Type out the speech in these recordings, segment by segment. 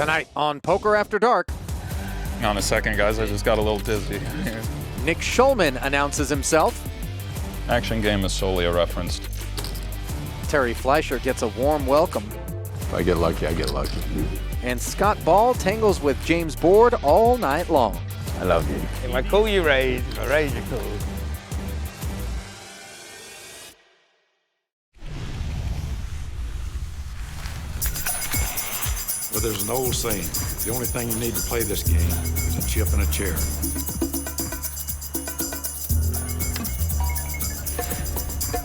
Tonight on Poker After Dark, On a second, guys, I just got a little dizzy. Nick Schulman announces himself. Action game is solely a reference. Terry Fleischer gets a warm welcome. If I get lucky, I get lucky. And Scott Ball tangles with James Board all night long. I love you. If I call you raise, if I raise you call. Well, there's an old saying, the only thing you need to play this game is a chip and a chair.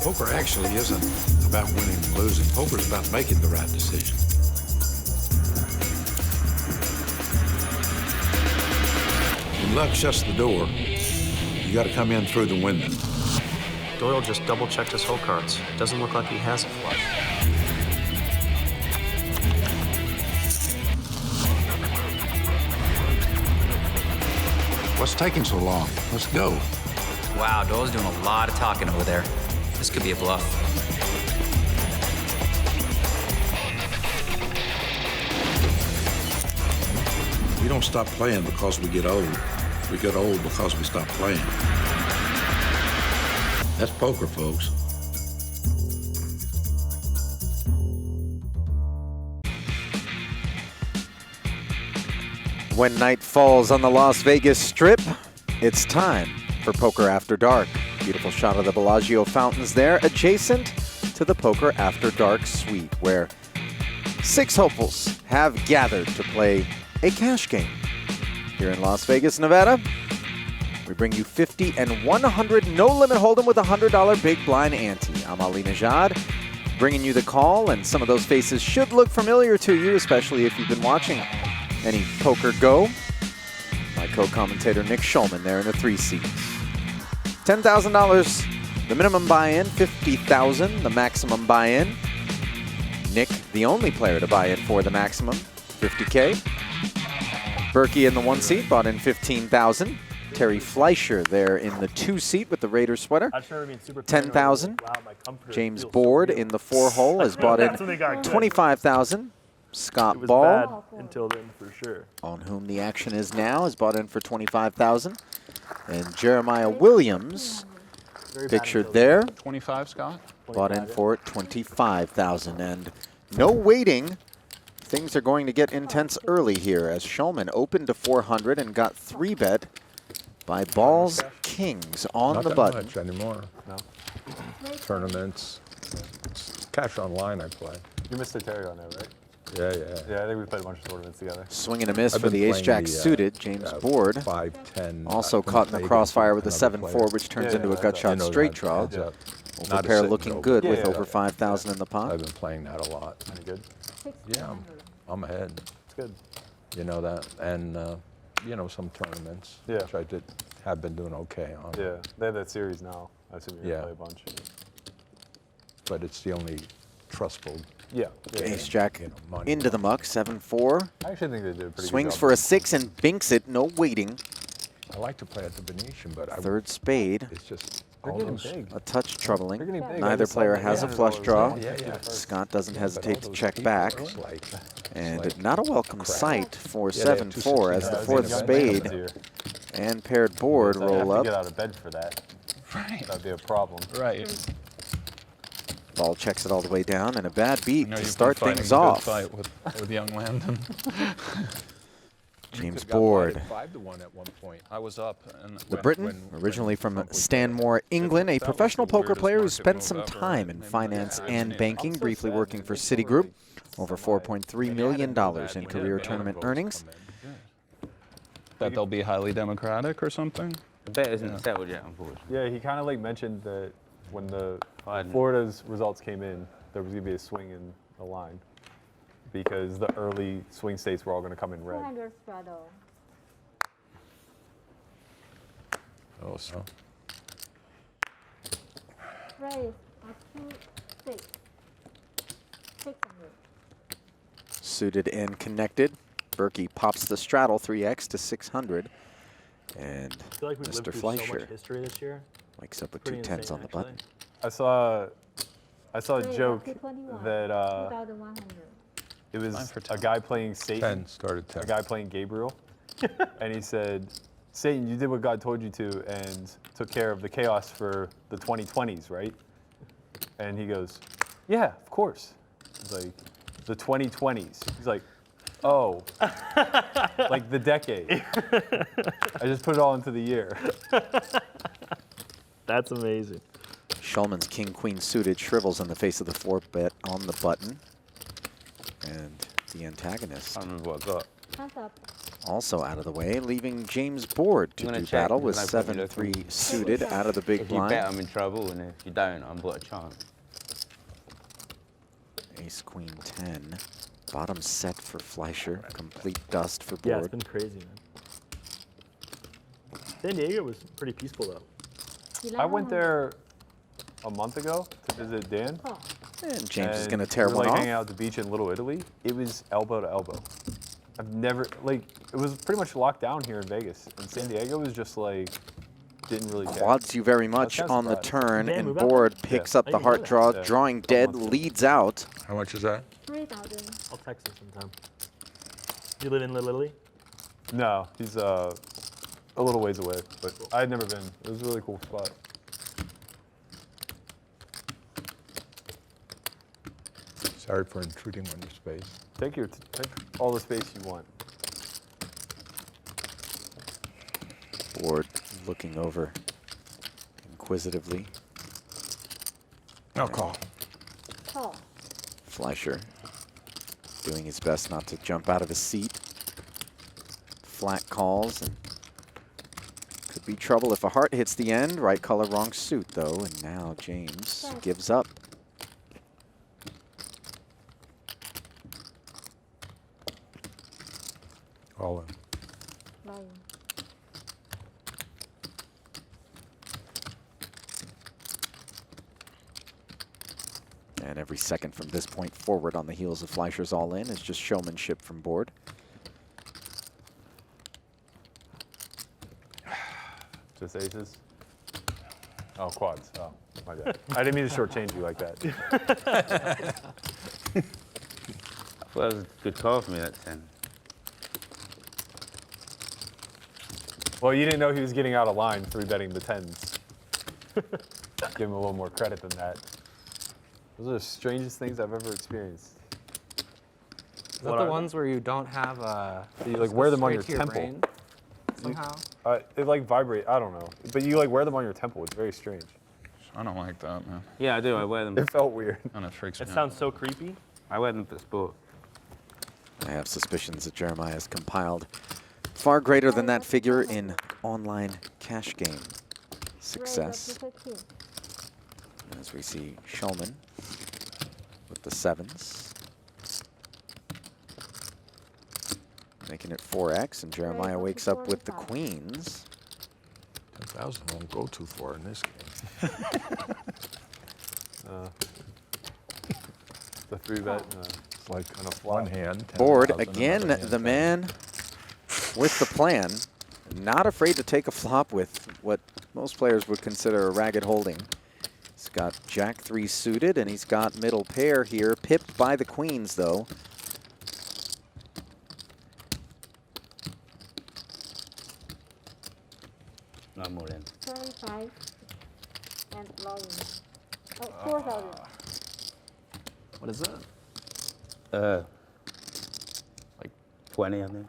Poker actually isn't about winning and losing. Poker is about making the right decision. When luck shuts the door, you got to come in through the window. Doyle just double-checked his hole cards. Doesn't look like he has a flush. What's taking so long? Let's go. Wow, Doyle's doing a lot of talking over there. This could be a bluff. We don't stop playing because we get old. We get old because we stop playing. That's poker, folks. When night falls on the Las Vegas Strip, it's time for Poker After Dark. Beautiful shot of the Bellagio fountains there, adjacent to the Poker After Dark suite, where 6 hopefuls have gathered to play a cash game. Here in Las Vegas, Nevada, we bring you 50 and 100 no-limit hold'em with a $100 big blind ante. I'm Ali Najad, bringing you the call, and some of those faces should look familiar to you, especially if you've been watching any Poker Go. My co-commentator Nick Schulman there in the 3 seats. $10,000, the minimum buy-in, $50,000, the maximum buy-in. Nick, the only player to buy in for the maximum, $50K. Berkey in the 1 seat, bought in $15,000. Terry Fleischer there in the 2 seat with the Raider sweater, $10,000. James Board in the 4 hole has bought in $25,000. Scott Ball, Until then, for sure. on whom the action is now, is bought in for $25,000. And Jeremiah Williams, pictured there, 25, Scott? bought in for $25,000. And no waiting. Things are going to get intense early here as Schulman opened to 400 and got 3-bet by Ball's Kings on the button. Not that much anymore. No. Tournaments. Cash online I play. You missed Terry on that, right? Yeah. Yeah, I think we played a bunch of tournaments together. Swing and a miss I've for been the playing ace-jack suited. James Board 5, 10. also caught in the crossfire with a 7-4, which turns into a gut shot straight draw. Yeah. Over pair looking good with over 5,000 in the pot. I've been playing that a lot. Any good? Yeah, I'm ahead. It's good. You know that, and you know, some tournaments, Yeah. which I have been doing okay on. Yeah, they have that series now. I assume you're going to play a bunch. But it's the only trustful. Yeah. Ace-jack money. into the muck, 7-4. I actually think they did a pretty Swings good for job. a 6 and binks it, no waiting. I like to play at the Venetian, but Third spade, it's just They're getting almost. big. a touch troubling. They're getting big. Neither player has a flush draw. Yeah. Scott doesn't But hesitate all to those check people, back. it's like- And like not a welcome crap. sight for Yeah, they have 7-4 as the $2.69. fourth Yeah, spade here. and paired board I'd roll have to get up. out of bed for that. Right. That'd be a problem. Right. Ball checks it all the way down and a bad beat I know to you've start been fighting things a good off. fight with young Landon. James Got bought Board. at 5-1 at one point. I was up. And The when- Briton, when originally from Trump was Stanmore, England, a That was professional the poker weirdest player who market spent move some ever. time in Maybe finance that and originated. banking, briefly working for Citigroup. Over $4.3 million in career tournament earnings. that they'll be highly democratic or something. Bet isn't settled yet, unfortunately. Yeah, he kind of like mentioned that when the Florida's results came in, there was going to be a swing in the line because the early swing states were all going to come in red. Oh, so. Suited and connected. Berkey pops the straddle 3x to 600. And I feel like we lived Mr. through so Fleischer much history this year. wakes up with Pretty 2 10s insane, on the actually. button. I saw a joke that It was Fine for a 10. guy playing Satan. 10, started 10. A guy playing Gabriel. And he said, Satan, you did what God told you to and took care of the chaos for the 2020s, right? And he goes, yeah, of course. He's like, the 2020s. He's like, oh, like the decade. I just put it all into the year. That's amazing. Schulman's king-queen suited shrivels in the face of the 4-bet on the button. And the antagonist I don't remember what I got. Hands up. also out of the way, leaving James Board to I'm gonna do check, battle with because I probably 7-3 suited out of the big If you bet, blind. I'm in trouble, and if you don't, I've got a chance. Ace, Queen, 10. Bottom set for Fleischer. Complete dust for Yeah, it's Board. been crazy, man. San Diego was pretty peaceful, though. I went there a month ago to visit Dan. Oh. And James is and going to tear we were, one like, off. hanging out at the beach in Little Italy. It was elbow to elbow. I've never, like, it was pretty much locked down here in Vegas. And San Diego was just like, didn't really care. Quads you very much kinda on the surprised. turn, Dan, and move out Board there? picks Yeah. up the How you heart doing draw, that? drawing Couple dead, months ago. leads out. How much is that? 3,000. I'll text him sometime. You live in Little Italy? No, he's a little ways away, but I had never been. It was a really cool spot. Sorry for intruding on your space. Take all the space you want. Board looking over inquisitively. No call. Call. Fleischer doing his best not to jump out of his seat. Flat calls, and could be trouble if a heart hits the end. Right color, wrong suit, though, and now James gives up. All in. Lion. And every second from this point forward on the heels of Fleischer's all-in is just showmanship from Board. Just aces. Oh, quads. Oh, my bad. I didn't mean to shortchange you like that. I thought that was a good call for me, that 10. Well, you didn't know he was getting out of line 3-betting the 10s. Give him a little more credit than that. Those are the strangest things I've ever experienced. Is that the ones where you don't have a... So you like wear them on your straight to temple. brain somehow? They like vibrate. I don't know, but you like wear them on your temple. It's very strange. I don't like that, man. Yeah, I do. I wear them. It felt weird. And it freaks me It out. sounds so creepy. I wear them for sport. I have suspicions that Jeremiah has compiled far greater than that figure in online cash game success. As we see Schulman with the 7s. Making it 4x, and Jeremiah wakes up with the queens. 10,000 won't go too far in this game. The 3-bet. It's like on a one hand. Board 10,000, again, another hand, the 10,000. man with the plan. Not afraid to take a flop with what most players would consider a ragged holding. He's got Jack 3 suited, and he's got middle pair here, pipped by the queens, though. No more than. 25. And lion. Oh, 4,000. What is that? Like 20, I think.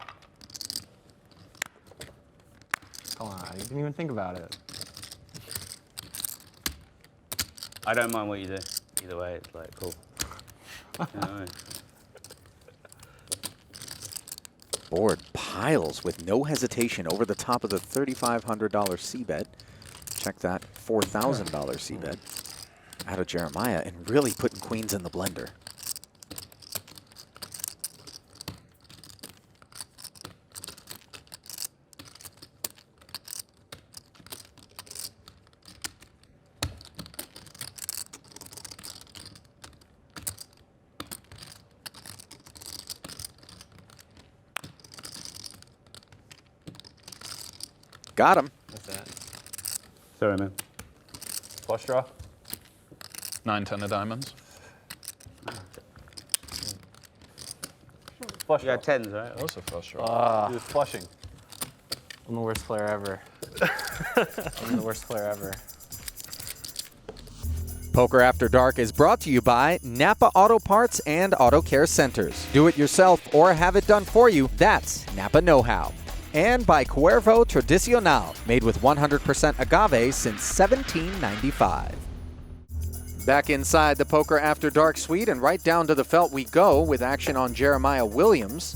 Come on, you didn't even think about it. I don't mind what you do. Either way, it's like cool. You know what I mean? Board piles with no hesitation over the top of the $3,500 C-bet. Check that, $4,000 C-bet out of Jeremiah, and really putting queens in the blender. Got him. What's that? Sorry, man. Flush draw. 9, 10 of diamonds. flush You got draw. tens, right? That was a flush draw. He was flushing. I'm the worst player ever. I'm the worst player ever. Poker After Dark is brought to you by Napa Auto Parts and Auto Care Centers. Do it yourself or have it done for you. That's Napa Know-How. And by Cuervo Tradicional, made with 100% agave since 1795. Back inside the Poker After Dark suite and right down to the felt we go with action on Jeremiah Williams.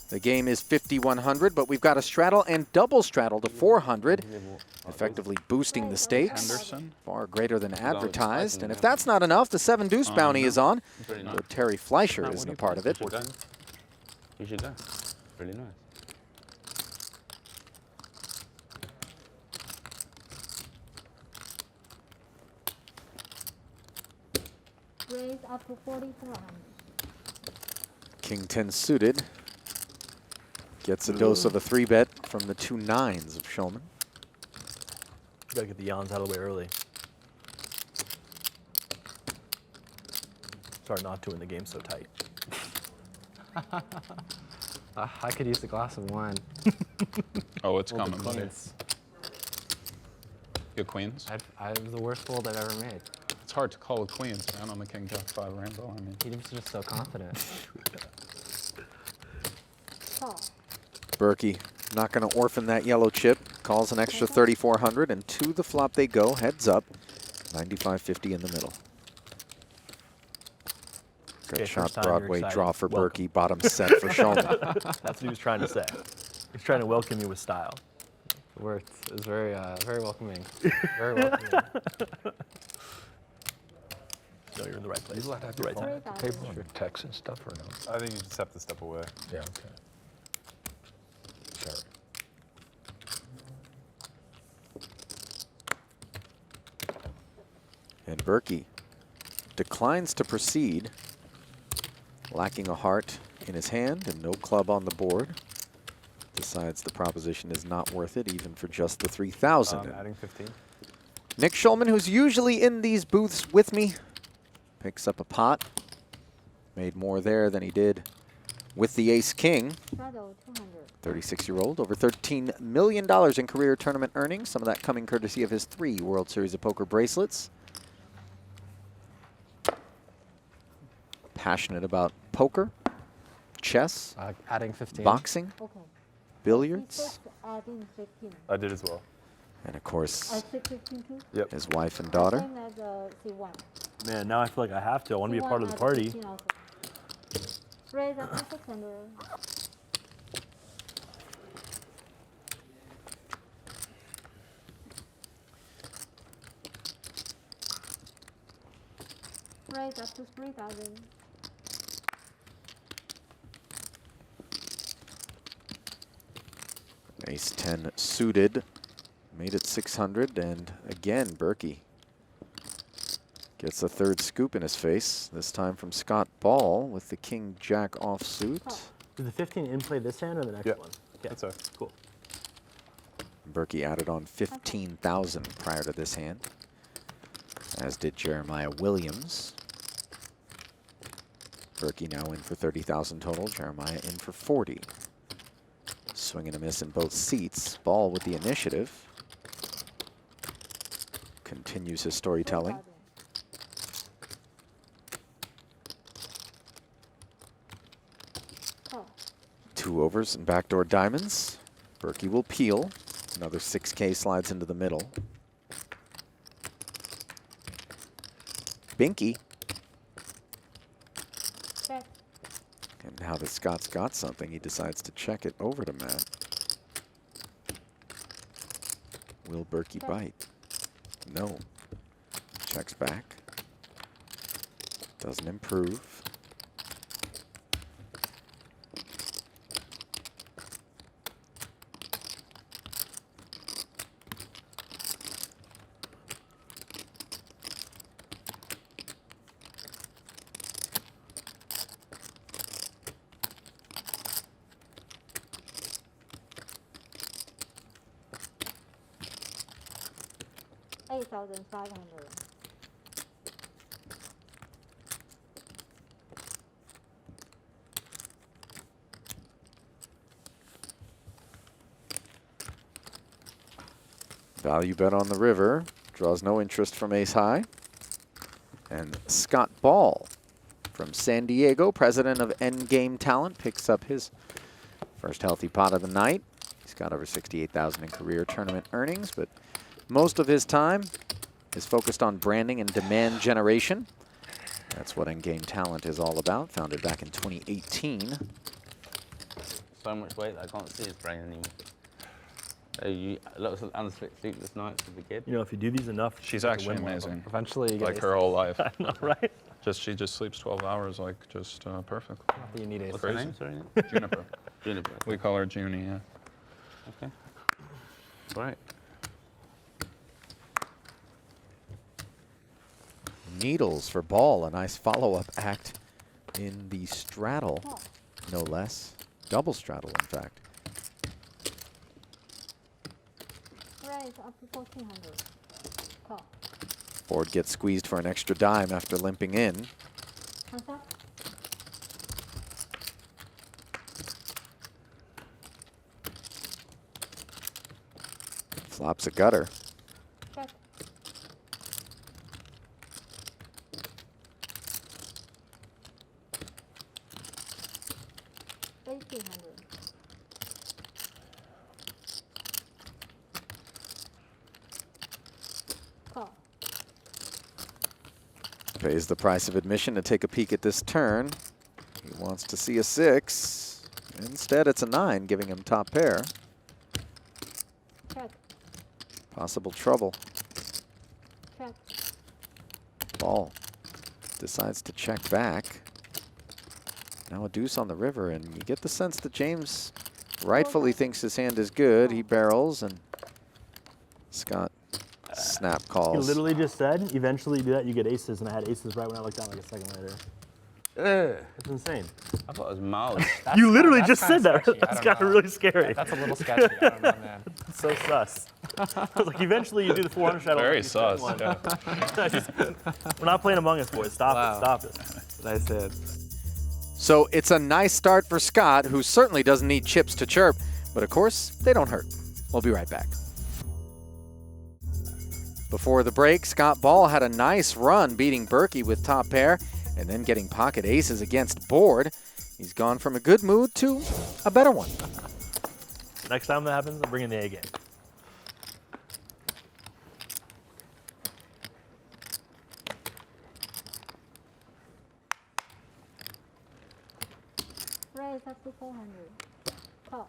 The game is 5,100, but we've got a straddle and double straddle to 400, effectively boosting the stakes. Henderson. Far greater than advertised. And if that's not enough, the 7 deuce bounty is on. Though Terry Fleischer isn't a part of it. You should go. Really nice. Raise up to 4,400. King 10 suited. Gets a dose of a 3-bet from the 2 9s of Schulman. Gotta get the yawns out of the way early. Sorry not to when the game's so tight. I could use a glass of wine. Oh, it's coming, buddy. Queens. Your queens? I was the worst fold I've ever made. It's hard to call with queens, man, on the King Jack 5 rainbow. I mean, He was just so confident. Call. Berkey not going to orphan that yellow chip. Calls an extra 3,400, and to the flop they go. Heads up. 95.50 in the middle. Good Okay, shot, first time you're Broadway excited. draw for Welcome. Berkey. Bottom set for Schulman. That's what he was trying to say. He's trying to welcome you with style. It worked. It was very welcoming. Very welcoming. No, you're in the right place. You let out The your right time. phone paper on your texts and stuff or no? I think you just have to step away. Yeah, okay. Sorry. And Berkey declines to proceed, lacking a heart in his hand and no club on the board. Decides the proposition is not worth it, even for just the 3,000. Adding 15. Nick Schulman, who's usually in these booths with me, picks up a pot. Made more there than he did with the ace-king. Straddle 200. 36-year-old, over $13 million in career tournament earnings. Some of that coming courtesy of his 3 World Series of Poker bracelets. Passionate about poker, chess, Adding 15. boxing, Okay. billiards, Adding 15. I did as well. and of course, I said 15 too? Yep. his wife and daughter. Same as C1. Man, now I feel like I have to. I want to be a part of the C1 party. 15 also. Raise up to 600. Raise up to 3,000. Ace-10 suited, made it 600, and again, Berkey gets a 3rd scoop in his face, this time from Scott Ball with the King-Jack offsuit. Did the 15 in play this hand or the next Yep. one? Okay, That's all. cool. Berkey added on 15,000 prior to this hand, as did Jeremiah Williams. Berkey now in for 30,000 total, Jeremiah in for 40. Swing and a miss in both seats. Ball with the initiative. Continues his storytelling. 3,000. Call. 2 overs and backdoor diamonds. Berkey will peel. Another 6K slides into the middle. Binky. Check. And now that Scott's got something, he decides to check it over to Matt. Will Berkey bite? No. Checks back. Doesn't improve. $8,500. Value bet on the river. Draws no interest from ace high. And Scott Ball from San Diego, president of Endgame Talent, picks up his first healthy pot of the night. He's got over 68,000 in career tournament earnings, but most of his time is focused on branding and demand generation. That's what Endgame Talent is all about, founded back in 2018. So much weight that I can't see his brain anymore. Lots of sleepless nights with the kid. You know, if you do these enough, She's you actually win one of them. amazing. Eventually, you get Like ace. her whole life. I know, right? She just sleeps 12 hours, like just perfect. Not that you need ace. What's her name? Sorry. Juniper. Juniper. We call her Junie, yeah. Okay. Right. Needles for Ball, a nice follow-up act in the straddle, no less. Double straddle, in fact. Raise up to 1400. Call. Board gets squeezed for an extra dime after limping in. Hands up. Flops a gutter. Check. $1,800. Call. Pays the price of admission to take a peek at this turn. He wants to see a 6. Instead, it's a 9, giving him top pair. Check. Possible trouble. Check. Ball decides to check back. Now a deuce on the river, and you get the sense that James rightfully thinks his hand is good. He barrels, and Scott snap He calls. literally just said, eventually you do that, you get aces, and I had aces right when I looked down like a second later. It's insane. I thought it was mild. You literally that's just kinda said that. sketchy. I That's don't kind of know. really scary. That's a little sketchy. I don't know, man. It's so sus. I was like, eventually you do the 400 straddle. Very you set sus, one. yeah. We're not playing Among Us, boys. Stop Wow. it. Stop it. Nice hit. So it's a nice start for Scott, who certainly doesn't need chips to chirp. But of course, they don't hurt. We'll be right back. Before the break, Scott Ball had a nice run beating Berkey with top pair and then getting pocket aces against board. He's gone from a good mood to a better one. Next time that happens, I'm bringing the A game. Raise up to 400. Call.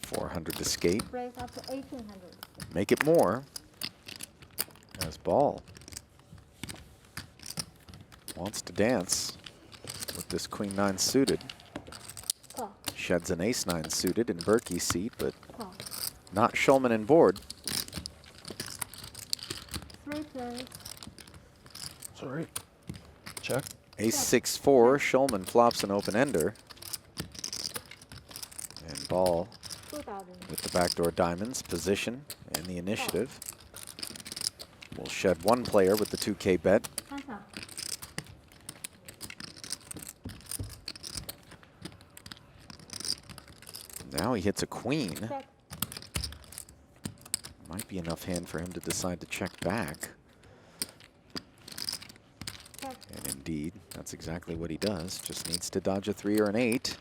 $400 to skate. Raise up to 1800. Make it more. As Ball wants to dance with this Queen 9 suited. Call. Sheds an Ace 9 suited in Berkey's seat, but Call. not Schulman and board. 3 plays. Sorry. Check. Ace 6-4, Schulman flops an open ender. And Ball 2000. with the backdoor diamonds, position, and the initiative. Will shed one player with the 2K bet. Hands up. Now he hits a queen. Check. Might be enough hand for him to decide to check back. Check. And indeed, that's exactly what he does. Just needs to dodge a 3 or an 8.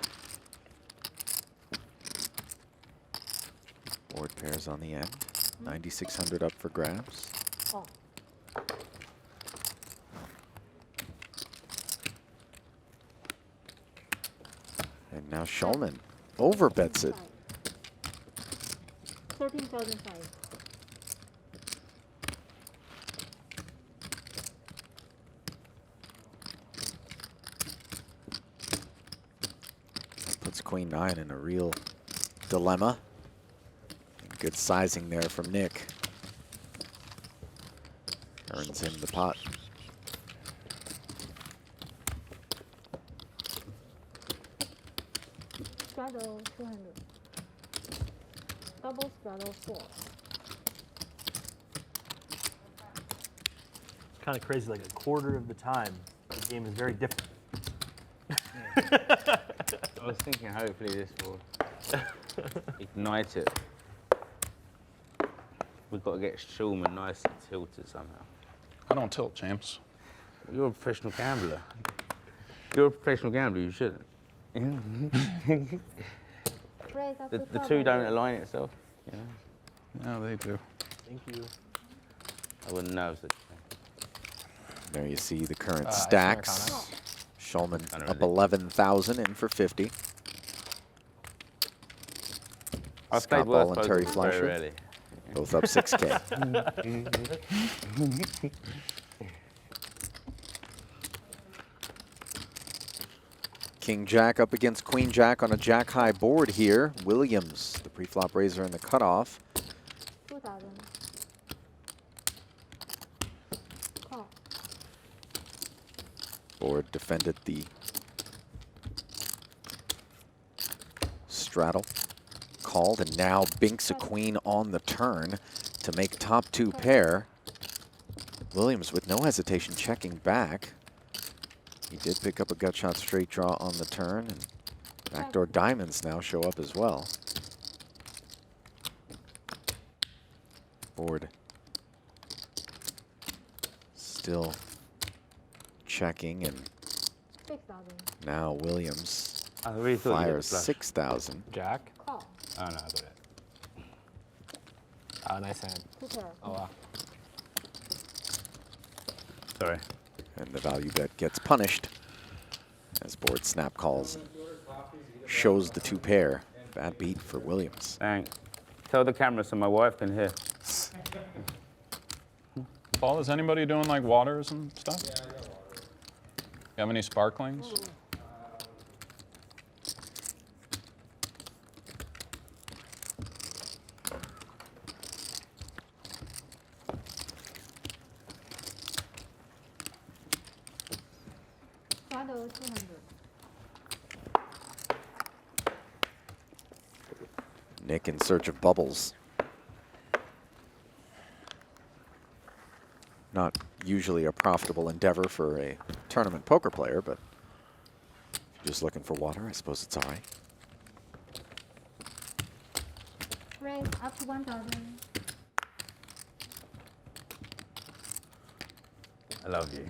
Board pairs on the end. 9,600 up for grabs. Call. And now Schulman overbets it. 13,005. Puts Queen 9 in a real dilemma. And good sizing there from Nick. Earns him the pot. Straddle 200. Double straddle 4. It's kind of crazy. Like a quarter of the time, the game is very different. I was thinking hopefully this will ignite it. We've got to get Schulman nice and tilted somehow. I don't tilt, James. You're a professional gambler. You're a professional gambler, you shouldn't. Raise up The to two don't cover. align itself, you know? No, they do. Thank you. I wouldn't know such a thing. There you see the current It's stacks. Americana. Schulman Kinda up ready. 11,000 in for 50. I've Scott played worse Ball and poker Terry very Fleischer, rarely. both up 6K. King Jack up against Queen Jack on a Jack high board here. Williams, the pre-flop raiser in the cutoff. 2000. Call. Board defended the straddle. Called and now binks a queen on the turn to make top two pair. Williams with no hesitation checking back. He did pick up a gut shot straight draw on the turn, and backdoor diamonds now show up as well. Board still checking, and 6000. now Williams I really thought you fires did flush. 6,000. Jack. Call. Oh no, I got it. Oh, nice hand. 2 pair. Oh, wow. Sorry. And the value bet gets punished as board snap calls. Shows the two pair. Bad beat for Williams. Thanks. Tell the camera so my wife can hear. Paul, is anybody doing like waters and stuff? Yeah, I got water. You have any sparklings? Shadow 200. Nick in search of bubbles. Not usually a profitable endeavor for a tournament poker player, but if you're just looking for water, I suppose it's all right. Raise up to 1000. I love you.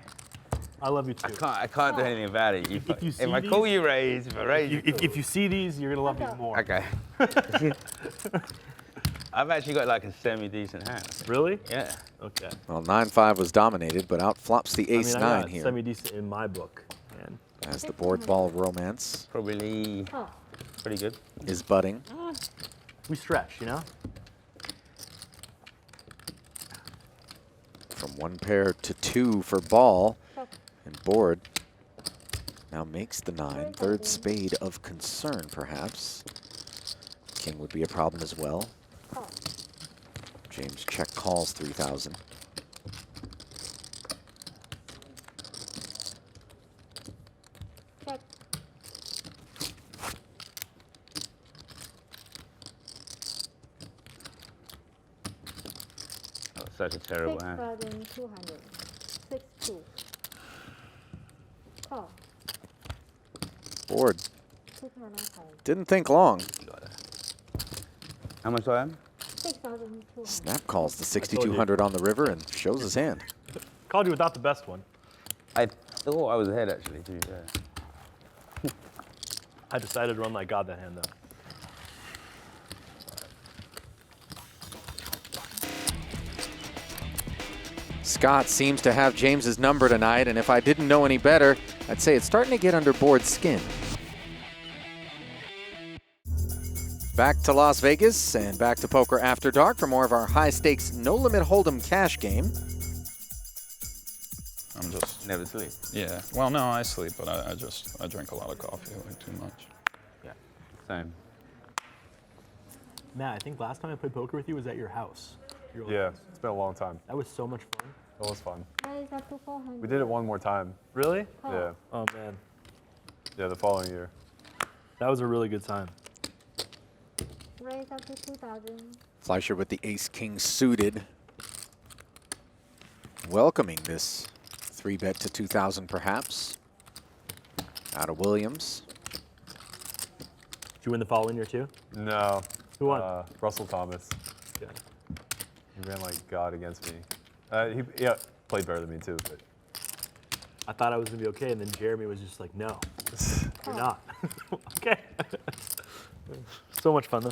I love you too. I can't do anything about it. If you see if I these- call you raise, if I raise you. If you see these, you're gonna love these more. Okay. I've actually got like a semi-decent hand. Really? Yeah. Okay. Well, 9-5 was dominated, but out flops the ace I 9 got here semi-decent in my book. Man. as the board ball of romance Probably Call. pretty good. is budding. We stretch, you know? From one pair to two for ball, and board now makes the 9. Third spade of concern, perhaps. King would be a problem as well. Call. James check calls 3,000. Check. Oh, such a terrible hand. 6200. 62. Call. Board 2 pair not call. didn't think long. How much do I have? 6200. Snap calls the 6,200 on the river and shows his hand. Called you without the best one. I thought I was ahead actually, to be fair. I decided to run like God that hand though. Scott seems to have James's number tonight, and if I didn't know any better, I'd say it's starting to get under board's skin. Back to Las Vegas and back to Poker After Dark for more of our high-stakes, no-limit hold'em cash game. I'm just, Never sleep. yeah. Well, no, I sleep, but I drink a lot of coffee, like too much. Yeah. Same. Matt, I think last time I played poker with you was at your house. Your old Yeah, house. it's been a long time. That was so much fun. It was fun. Raise up to 400. We did it one more time. Really? Call. Yeah, Oh man, yeah, the following year. that was a really good time. Raise up to 2000. Fleischer with the ace-king suited. Welcoming this 3-bet to 2,000 perhaps. Out of Williams. Did you win the following year too? No. Who won? Russell Thomas. Yeah. He ran like God against me. He played better than me too, but I thought I was gonna be okay, and then Jeremy was just like, "No, you're not." Okay. So much fun though.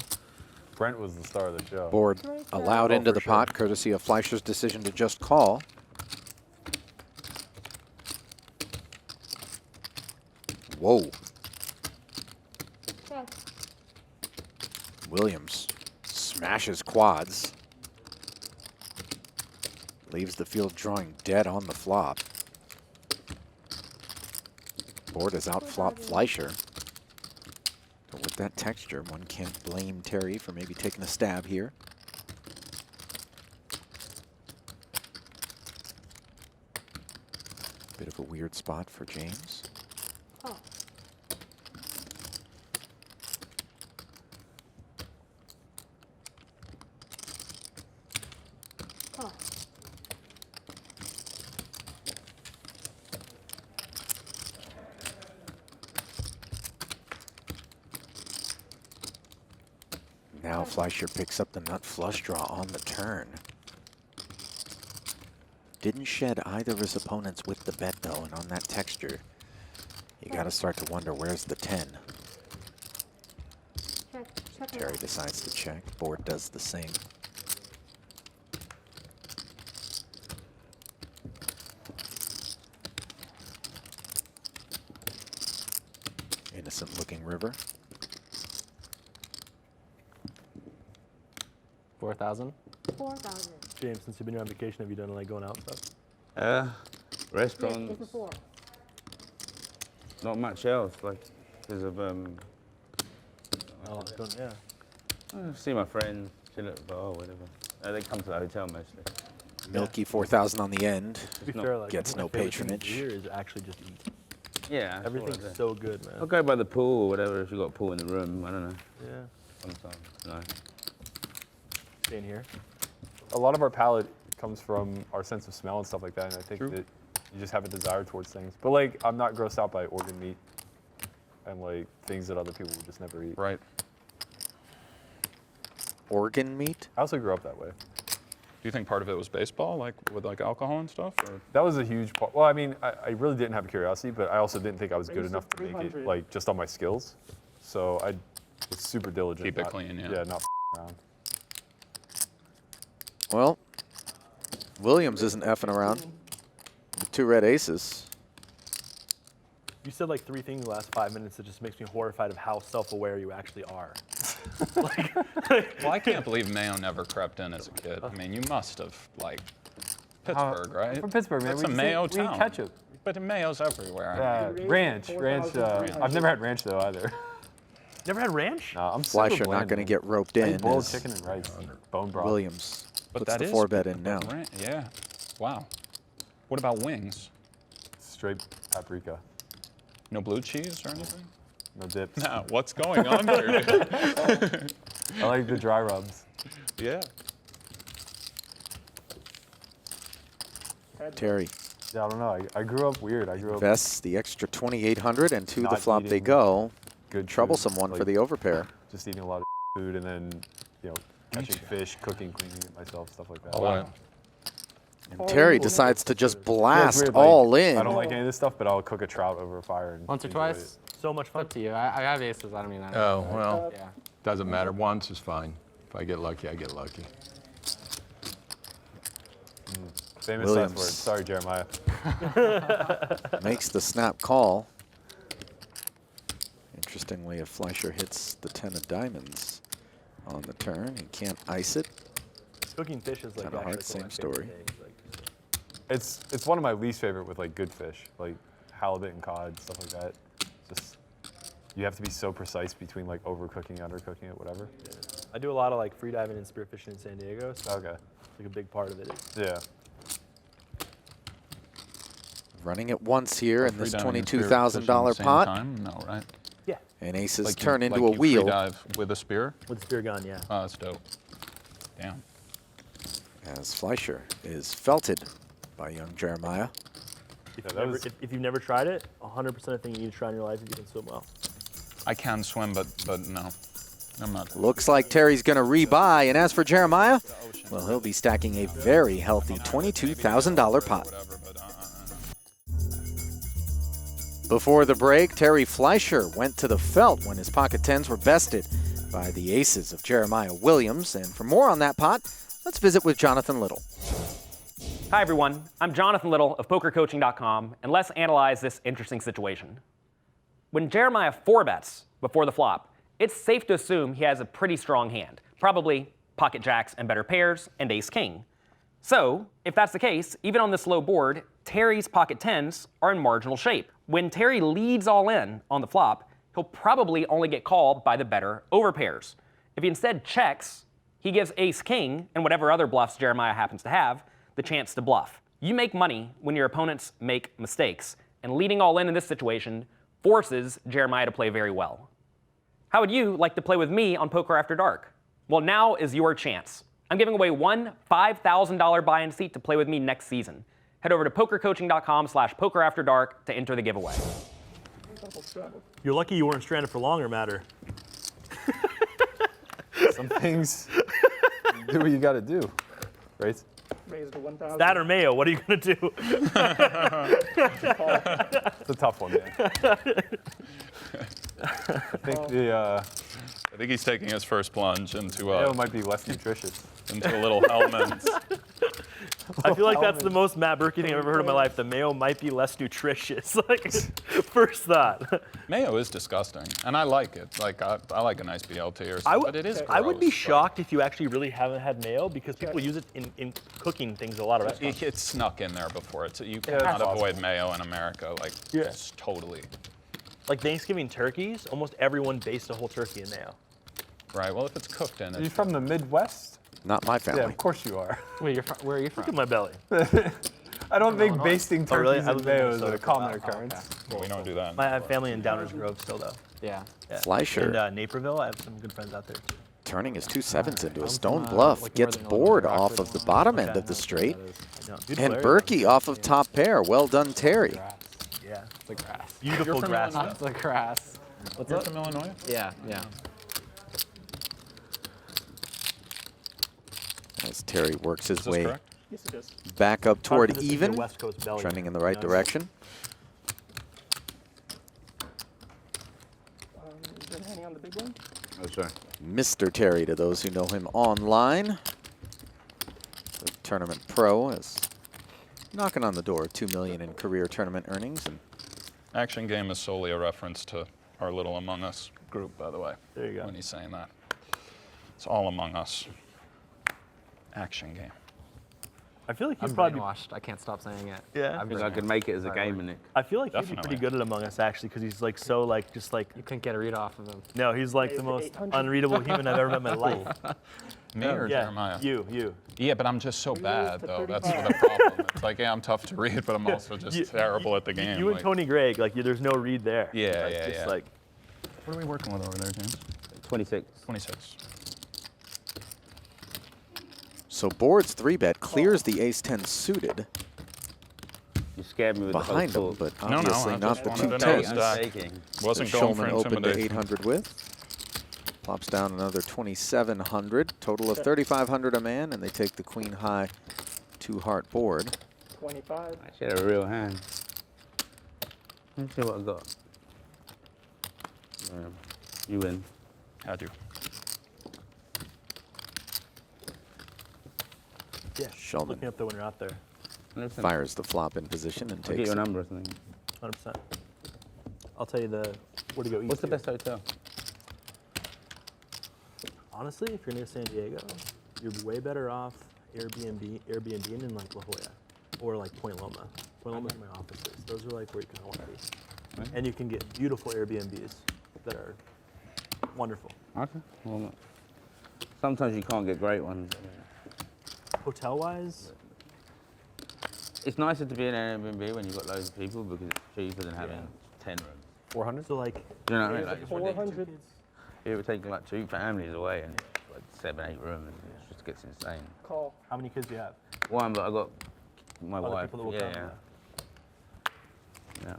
Brent was the star of the show. Board allowed into for the sure. pot, courtesy of Fleischer's decision to just call. Whoa. Check. Williams smashes quads. Leaves the field drawing dead on the flop. Board has outflopped Fleischer. But with that texture, one can't blame Terry for maybe taking a stab here. Bit of a weird spot for James. Call. Call. Now Fleischer picks up the nut flush draw on the turn. Didn't shed either of his opponents with the bet though, and on that texture, you gotta start to wonder where's the 10. Check. Check. Terry decides to check. Board does the same. Innocent looking river. 4,000. 4,000. James, since you've been here on vacation, have you done like going out stuff? Yes, Restaurants, it's a 4. not much else, like, because of, Oh, yeah. see my friends, chill at the bar, whatever. They come to the hotel mostly. Milky 4,000 on the end. To be not- fair, like, Gets one no of my favorite things patronage. Here is actually just eat. Yeah. that's what I Everything's do. so good, man. I'll go by the pool or whatever if you've got a pool in the room, I don't know, Yeah. sometimes, no. Staying here. A lot of our palate comes from our sense of smell and stuff like that, and I think that you just have a desire towards things. But like, I'm not grossed out by organ meat and like things that other people would just never eat. Right. Organ meat? I also grew up that way. Do you think part of it was baseball, like with like alcohol and stuff? Or? That was a huge part. Well, I mean, I really didn't have a curiosity, but I also didn't think I was good enough to make it, like, just on my skills. So I was super diligent. Keep it not- clean, yeah. Yeah, not around. Well, Williams isn't effing around. The 2 red aces. You said like 3 things in the last 5 minutes that just makes me horrified of how self-aware you actually are. Well, I can't believe Mayo never crept in as a kid. I mean, you must have, like, Pittsburgh, right? From Pittsburgh, man. That's we a just Mayo eat- we eat town. ketchup. But Mayo's everywhere. Ranch. I've never had ranch though either. Never had ranch? No, I'm super Fleischer not bland, going to man. get roped I in. eat boiled as chicken and rice, bone broth. Williams But puts that the is 4-bet in now. Yeah. Wow. What about wings? Straight paprika, No blue cheese or anything? no dips. Nah, what's going on here? Dude? I like the dry rubs. Yeah. Terry Yeah, I don't know. I grew up weird. I grew up invests the extra 2,800, and to the Not flop they eating go. good. Troublesome food, one for like, the overpair. Just eating a lot of food and then, catching fish, cooking, cleaning it myself, stuff like that. Oh, wow. And Terry decides to just Yeah, it's blast weird, like, all in. I don't like any of this stuff, but I'll cook a trout over a fire. And Once or enjoy twice. So much fun. Up to you. I have aces. I don't mean that. Oh, well, Yeah. doesn't matter. Once is fine. If I get lucky, I get lucky. Famous Williams. last words. Sorry, Jeremiah. Makes the snap call. Interestingly, if Fleischer hits the 10 of diamonds on the turn, he can't ice it. Cooking fish is like Kinda hard, actually one of same my favorite story. things, like, It's one of my least favorite with like good fish, like halibut and cod, stuff like that. Just you have to be so precise between like overcooking, undercooking it, whatever. I do a lot of like free diving and spearfishing in San Diego, so Okay. like a big part of it is Yeah. Running it once here in Free this diving and $22,000 spearfishing at the same pot. time? No, right? yeah, And aces Like turn you, into like a you wheel. Free dive with a spear? with the spear gun, yeah. Oh, that's dope. Damn. As Fleischer is felted by young Jeremiah. If, that you've never, was- if you've never tried it, oh 100% a thing you need to try in your life if you can swim well. I can swim, but no. I'm not. Looks like Terry's going to rebuy. And as for Jeremiah, well, he'll be stacking a very healthy $22,000 pot. Before the break, Terry Fleischer went to the felt when his pocket tens were bested by the aces of Jeremiah Williams. And for more on that pot, let's visit with Jonathan Little. Hi, everyone. I'm Jonathan Little of PokerCoaching.com, and let's analyze this interesting situation. When Jeremiah 4-bets before the flop, it's safe to assume he has a pretty strong hand, probably pocket jacks and better pairs and ace-king. So, if that's the case, even on this low board, Terry's pocket tens are in marginal shape. When Terry leads all in on the flop, he'll probably only get called by the better overpairs. If he instead checks, he gives ace-king and whatever other bluffs Jeremiah happens to have the chance to bluff. You make money when your opponents make mistakes, and leading all in this situation forces Jeremiah to play very well. How would you like to play with me on Poker After Dark? Well, now is your chance. I'm giving away one $5,000 buy-in seat to play with me next season. Head over to pokercoaching.com/pokerafterdark to enter the giveaway. You're lucky you weren't stranded for longer, Matter. Some things, do what you got to do, right? Raise to 1,000. That or Mayo, what are you going to do? It's a tough one, man. I think he's taking his first plunge into it might be less nutritious. Into a little helmet. I feel like that's the most Matt Berkey thing I've ever heard in my life. The mayo might be less nutritious. Like, first thought. Mayo is disgusting, and I like it. Like I like a nice BLT or something, but it is gross. I would be shocked if you actually really haven't had mayo because people use it in cooking things a lot of restaurants. It's snuck in there before. You cannot avoid mayo in America. Like, it's totally. Like Thanksgiving turkeys, almost everyone based a whole turkey in mayo. Right. Well, if it's cooked in, Are you from the Midwest? Not my family. Yeah, of course you are. Wait, where are you from? Look at my belly. I don't think basting turkeys really? and mayo is a common occurrence. Well, we don't do that. I have family in Downers Grove still, though. Yeah. Fleischer. And Naperville, I have some good friends out there, too. Turning his 2 sevens into a stone bluff, gets bored off of the bottom end of the straight. And Berkey off of top pair. Well done, Terry. Yeah. The grass. Beautiful grass. That's the grass. You're from Illinois? Yeah, yeah. As Terry works his way Yes, it is. back up toward This is even, your West Coast belly. trending in the right direction. Been handing on the big one. Oh, sorry. Mr. Terry to those who know him online. The tournament pro is knocking on the door, $2 million in career tournament earnings. And Action game is solely a reference to our little Among Us group, by the way. There you go. When he's saying that. It's all Among Us. Action game. I feel like I'm you'd probably brainwashed. I can't stop saying it. Yeah. I think I could make it as a game, Nick. I feel like he'd be Definitely. pretty good at Among Us, actually, because he's like so like just like. You couldn't get a read off of him. No, he's like the most 800. unreadable human I've ever met in my life. Me or Yeah, Jeremiah? you. Yeah, but I'm just so bad, to though. That's 35. the problem. It's like, yeah, I'm tough to read, but I'm also just terrible at the game. You and like, Tony Gregg, like there's no read there. Yeah, Like, yeah, just yeah. like What are we working with over there, James? 26. 26. so boards 3-bet clears the ace-10 suited You scared me with behind the him, whole but talk. No, obviously I not just the wanted to 2 know. tens. I'm Stack. taking. Wasn't going for Schulman opened to intimidation. 800 with. Plops down another 2,700. Total of 3,500 a man, and they take the queen high 2-heart board. 25. Actually had a real hand. Let me see what I got. You win. Had you. yeah. Schulman Looking up there when you're out there. 100%. fires the flop in position and I'll get takes you a it. number or something. 100%. I'll tell you where to go eat. What's the here. best hotel? Honestly, if you're near San Diego, you're way better off Airbnb in like La Jolla or like Point Loma. Point Loma's where my office is. Those are like where you kind of want to be. Okay. And you can get beautiful Airbnbs that are wonderful. Okay. Well, sometimes you can't get great ones. Hotel-wise, It's nicer to be in an Airbnb when you've got loads of people because it's cheaper than having 10 rooms. 400? so like Do you know what I mean? Like, it's ridiculous. 400. You ever take like 2 families away and it's like 7, 8 rooms, it just gets insane. Call. how many kids do you have? One, but I got my Other wife. people that will Yeah, come. yeah.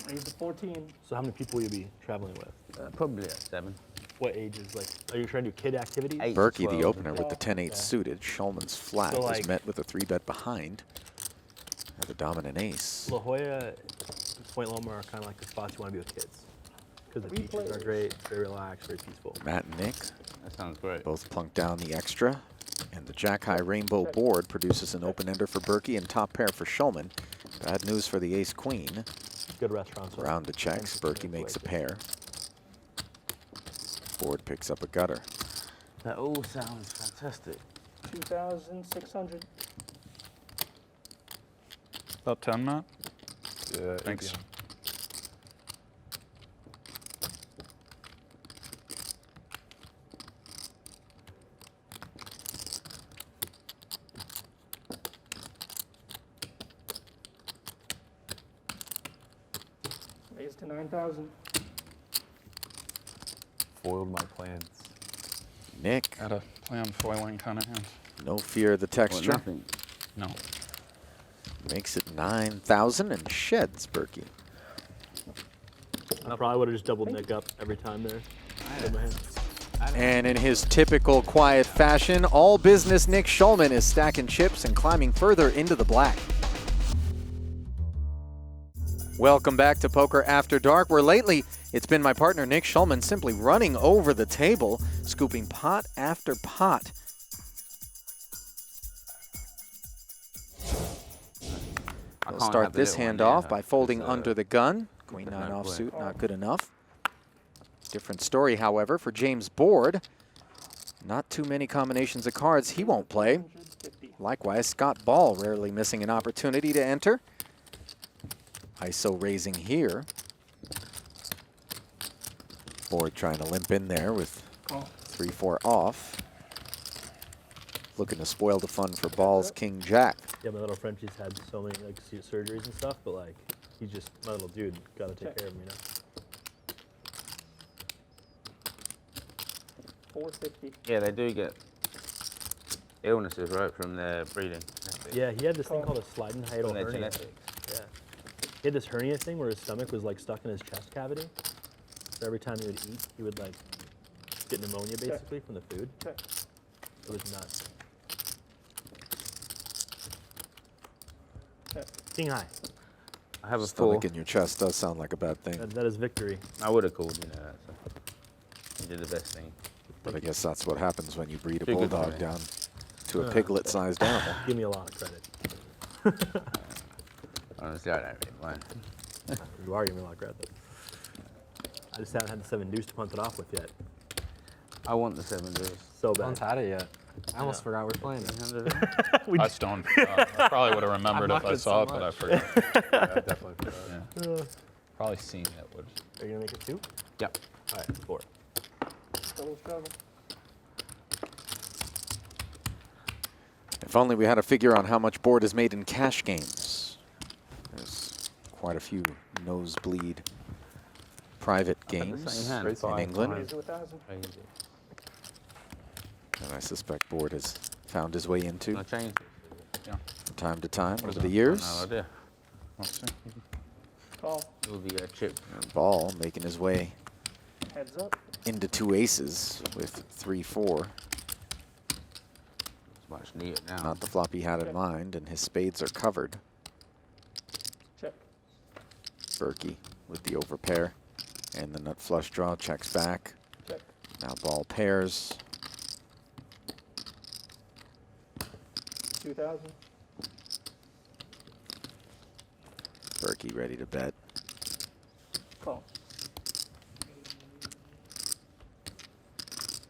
Yeah. Raise to 14. So how many people will you be traveling with? Probably at 7. What ages? Like, are you trying to do kid activities? 8 to Berkey, the 12. opener, with the 10-8 suited. Schulman's flat So, was like- met with a 3-bet behind. With a dominant ace. La Jolla, Point Loma are kind of like the spots you want to be with kids. Because the beaches are great, it's very relaxed, very peaceful. Matt and Nick That sounds great. both plunk down the extra. And the Jack-High Rainbow board produces an open-ender for Berkey and top pair for Schulman. Bad news for the ace-queen. Good restaurants. Round to checks. Berkey makes a pair. Board picks up a gutter. That all sounds fantastic. 2,600. About 10, Matt? Yeah, Thanks. Raise to 9,000. Foiled my plans. Nick, Got a plan foiling kind of hand. no fear of the texture. Nothing. No. Makes it 9,000 and sheds Berkey. I probably would have just doubled Nick up every time there. In my hand. And in his typical quiet fashion, all business Nick Schulman is stacking chips and climbing further into the black. Welcome back to Poker After Dark, where lately it's been my partner Nick Schulman simply running over the table, scooping pot after pot. We'll start this hand off by folding under the gun. Queen 9 offsuit, not good enough. Different story, however, for James Board. Not too many combinations of cards he won't play. Likewise, Scott Ball rarely missing an opportunity to enter. ISO raising here. Board trying to limp in there with 3-4 off. Looking to spoil the fun for Ball's King Jack. Yeah, my little Frenchie's had so many like surgeries and stuff, but like he's just my little dude. Gotta take care of him, you know. 450. Yeah, they do get illnesses, right, from their breeding. Yeah, he had this thing called a sliding hiatal From their hernia. genetics. Yeah, he had this hernia thing where his stomach was like stuck in his chest cavity. So every time he would eat, he would like get pneumonia basically from the food. It was nuts. King high. I have a Stomach 4. in your chest does sound like a bad thing. That is victory. I would have called, you know, that. So you did the best thing. But I guess that's what happens when you breed a Too good for bulldog me. down to a piglet-sized animal. Give me a lot of credit. Honestly, I don't really mind. You are giving me a lot of credit. I just haven't had the 7 deuce to punt it off with yet. I want the 7 deuce. So I haven't bad. had it yet. I almost forgot we're playing it. I stoned. I probably would have remembered if I saw it, but I forgot. Yeah, I definitely forgot. Yeah. Probably seen it would. Are you gonna make it 2? Yep. All right, 4. Still struggle. If only we had a figure on how much Board is made in cash games. There's quite a few nosebleed private games hand. in England. Raise to 1,000. Crazy. And I suspect Board has found his way into Can I change it? Yeah. from time to time over is the it? years. No idea. Let's see. Call. It will be a chip. And Ball making his way Heads up. into 2 aces with 3-4. It's much neater now. Not the flop he had in mind, and his spades are covered. Check. Berkey with the overpair, and the nut flush draw checks back. Check. Now Ball pairs. 2,000. Berkey ready to bet. Call.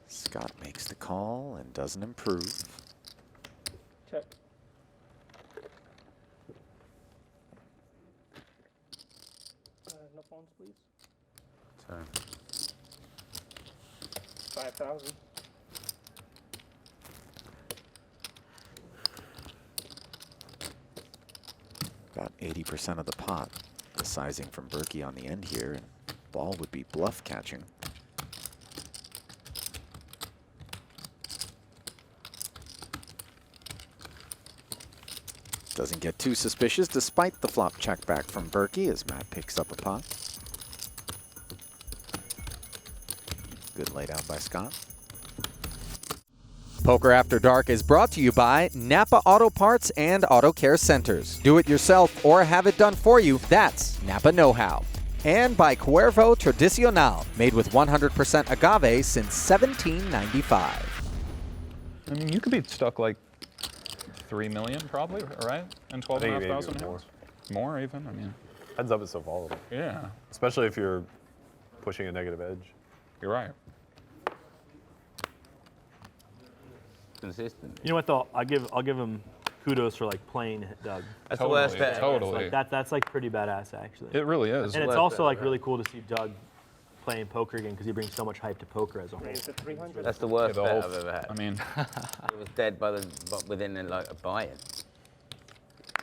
Scott makes the call and doesn't improve. Check. No phones, please. So, 5,000. About 80% of the pot. The sizing from Berkey on the end here, and Ball would be bluff catching. Doesn't get too suspicious despite the flop check back from Berkey as Matt picks up a pot. Good laid out by Scott. Poker After Dark is brought to you by Napa Auto Parts and Auto Care Centers. Do it yourself or have it done for you. That's Napa Know-How. And by Cuervo Tradicional, made with 100% agave since 1795. I mean, you could be stuck like 3 million probably, right? And 12,500 hands? More even, I mean. Heads up is so volatile. Yeah. Especially if you're pushing a negative edge. You're right. Consistent. You know what though? I'll give him kudos for like playing Doug. That's the worst bet. Totally. That's like pretty badass actually. It really is. And it's also like really cool to see Doug playing poker again because he brings so much hype to poker as a whole. That's the worst bet I've ever had. I mean, it was dead by within like a buy-in.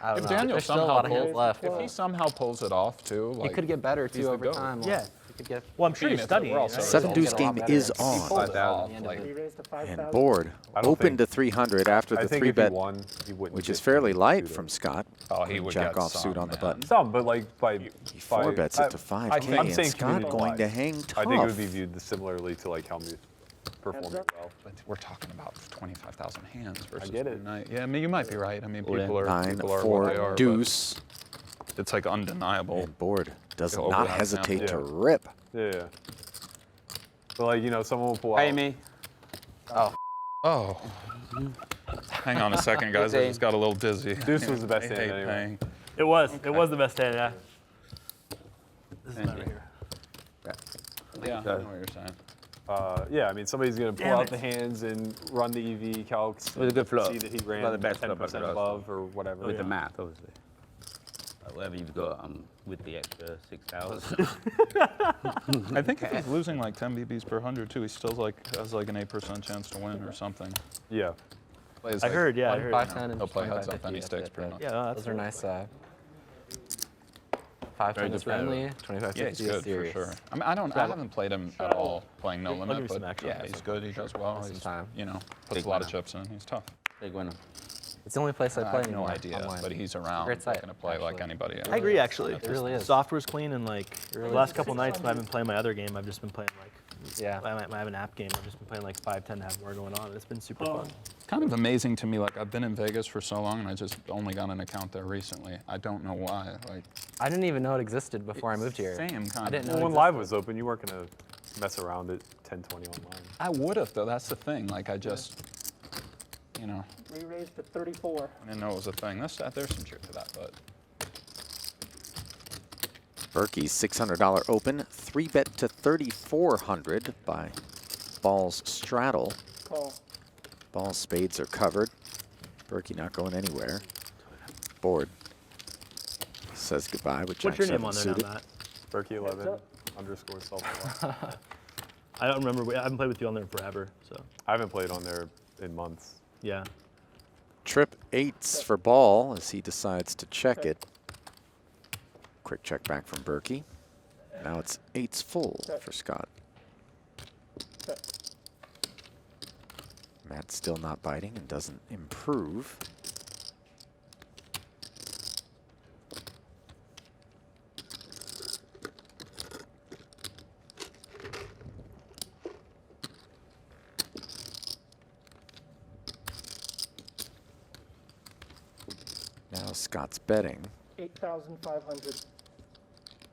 I don't if know. Daniel There's still a somehow lot of hands pulls, left. if he somehow pulls it off too, like, He could get better he's too the over goat. time. Yeah. Like, he could get. Well, I'm sure he's studying. Right? Seven deuce game is on. 5,000. We raised to 5,000. And board open to 300 after the 3-bet, which is fairly light from Scott. Oh, he would jack get off suit on the man. button. Some, but like by He 4-bets it to 5K, I'm and saying Scott community going to wise. hang tough. I think it would be viewed similarly to like how me performing well. But we're talking about 25,000 hands versus I get it. one night. Yeah, I mean, you might be right. I mean, people are 9, people are 4, what they are, but deuce. It's like undeniable. And board does Go over not that hesitate now. to rip. Yeah. But like, you know, someone will pull Pay out. me. Oh. Hang on a second, guys. I just got a little dizzy. Deuce was the best I hand hate anyway. paying. It was the best hand. Yeah. This is not right here. Yeah, I know what you're saying. Yeah, I mean, somebody's going to pull Damn out it. the hands and run the EV calcs. It was a good flop. See that he It was ran like the best 10% flop I could above or whatever. With the math, obviously. Whatever you've got, with the extra 6,000. I think if he's losing like 10 BBs per 100 too, he still has like an 8% chance to win or something. Yeah. Plays I like, heard. Yeah, I heard. 5, 10, and He'll play 25, heads up 50, any that's stakes it, pretty yeah. much. Yeah, that's Those are nice. 5, 10 is good player. friendly. 25, Yeah, he's 50 is good for serious. sure. I mean, I haven't played him at all playing no I'll give limit, you some but action on yeah, this he's one. good. He does well. Some He's, time. you know, puts Big a lot of winner. chips in. He's tough. Big winner. It's the only place I I play have no anymore. idea, online. but he's around. Great site, Not gonna play like actually. anybody else. I agree, actually. It really is. Software's clean, and like the last couple nights when I've been playing my other game, I've just been playing like. Yeah. I have an app game. I've just been playing like 5, 10 to have more going on. It's been super fun. It's kind of amazing to me. Like I've been in Vegas for so long, and I just only got an account there recently. I don't know why. Like I didn't even know it existed before I moved here. Same kind I of. didn't know Well, it when existed. live was open, you weren't going to mess around at 10:20 online. I would have though. That's the thing. Like I just, you know, We raised to 34. I didn't know it was a thing. There's some truth to that, but. Berkey's $600 open, 3-bet to 3,400 by Ball's straddle. Call. Ball's spades are covered. Berkey not going anywhere. Board says goodbye with Jack What's your name 7 on there suited. now, Matt? Berkey 11 up. _ self. I don't remember. I haven't played with you on there forever, so I haven't played on there in months. yeah. Trip 8s for Ball as he decides to check it. Quick check back from Berkey. Now it's 8s full for Scott. Matt still not biting and doesn't improve. Now Scott's betting 8,500.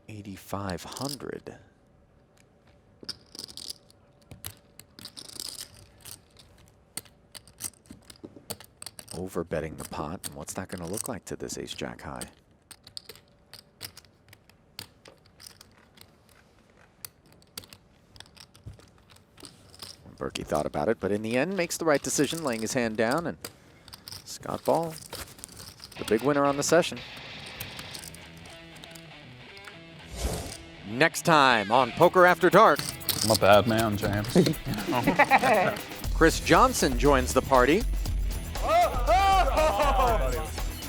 8,500. Over betting the pot, and what's that going to look like to this ace jack high? Berkey thought about it, but in the end makes the right decision, laying his hand down, and Scott Ball, the big winner on the session. Next time on Poker After Dark. I'm a bad man, James. Chris Johnson joins the party.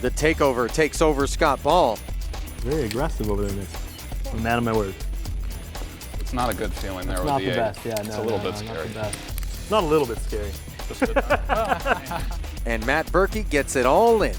The takeover takes over Scott Ball. Very aggressive over there, Nick. I'm a man of my word. It's not a good feeling there It's with not the the eight. best. Yeah, no. It's a little bit not scary. the best. Not a little bit scary. And Matt Berkey gets it all in.